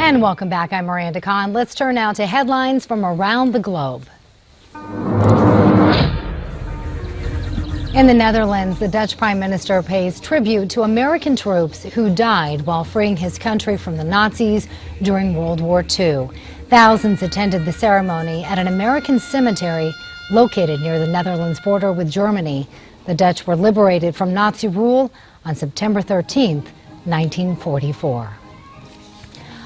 And welcome back. I'm Miranda Kahn. Let's turn now to headlines from around the globe. In the Netherlands, the Dutch Prime Minister pays tribute to American troops who died while freeing his country from the Nazis during World War II. Thousands attended the ceremony at an American cemetery located near the Netherlands border with Germany. The Dutch were liberated from Nazi rule on September 13, 1944.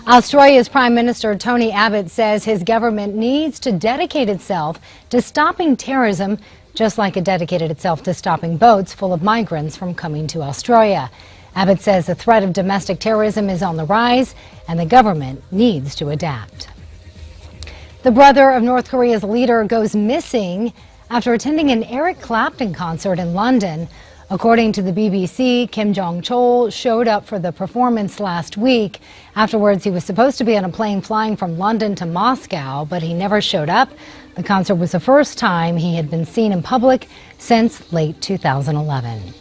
Australia's Prime Minister Tony Abbott says his government needs to dedicate itself to stopping terrorism, just like it dedicated itself to stopping boats full of migrants from coming to Australia. Abbott says the threat of domestic terrorism is on the rise and the government needs to adapt. The brother of North Korea's leader goes missing after attending an Eric Clapton concert in London. According to the BBC, Kim Jong-chol showed up for the performance last week. Afterwards, he was supposed to be on a plane flying from London to Moscow, but he never showed up. The concert was the first time he had been seen in public since late 2011.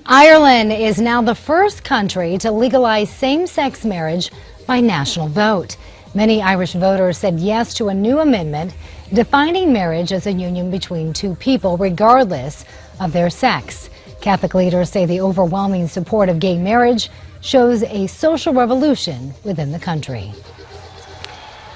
Ireland is now the first country to legalize same-sex marriage by national vote. Many Irish voters said yes to a new amendment defining marriage as a union between two people, regardless of their sex. Catholic leaders say the overwhelming support of gay marriage shows a social revolution within the country.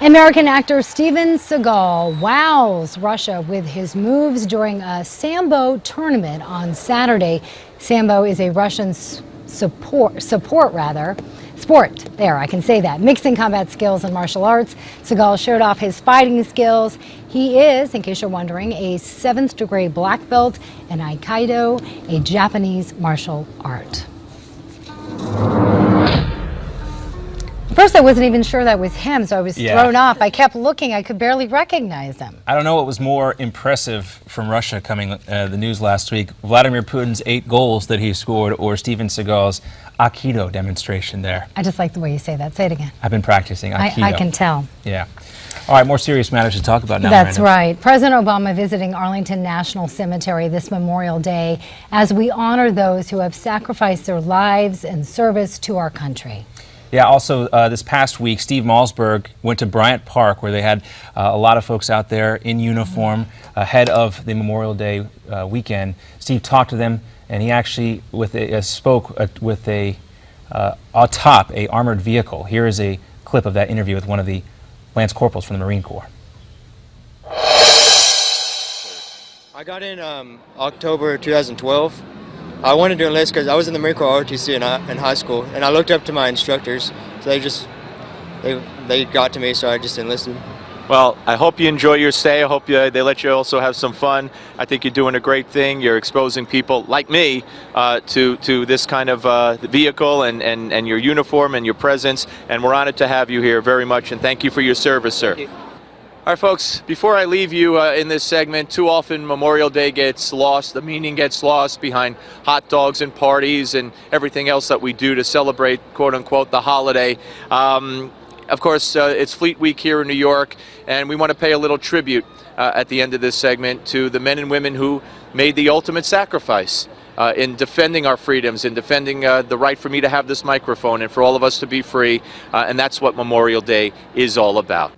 American actor Steven Seagal wows Russia with his moves during a Sambo tournament on Saturday. Sambo is a Russian sport, I can say that, mixing combat skills and martial arts. Seagal showed off his fighting skills. He is, in case you're wondering, a 7th degree black belt in Aikido, a Japanese martial art. First, I wasn't even sure that was him, so I was thrown off. I kept looking. I could barely recognize him. I don't know what was more impressive from Russia coming the news last week. Vladimir Putin's 8 goals that he scored or Steven Seagal's Aikido demonstration there. I just like the way you say that. Say it again. I've been practicing Aikido. I can tell. Yeah. All right, more serious matters to talk about now. That's right. President Obama visiting Arlington National Cemetery this Memorial Day as we honor those who have sacrificed their lives in service to our country. Yeah, also this past week, Steve Malzberg went to Bryant Park where they had a lot of folks out there in uniform ahead of the Memorial Day weekend. Steve talked to them and he actually spoke with atop a armored vehicle. Here is a clip of that interview with one of the Lance Corporals from the Marine Corps. I got in October 2012. I wanted to enlist because I was in the Marine Corps ROTC in high school, and I looked up to my instructors, so they got to me, so I just enlisted. Well, I hope you enjoy your stay. I hope they let you also have some fun. I think you're doing a great thing. You're exposing people like me to this kind of vehicle and your uniform and your presence, and we're honored to have you here very much, and thank you for your service, sir. All right, folks, before I leave you in this segment, too often Memorial Day gets lost, the meaning gets lost behind hot dogs and parties and everything else that we do to celebrate, quote-unquote, the holiday. Of course, it's Fleet Week here in New York, and we want to pay a little tribute at the end of this segment to the men and women who made the ultimate sacrifice in defending our freedoms, in defending the right for me to have this microphone and for all of us to be free, and that's what Memorial Day is all about.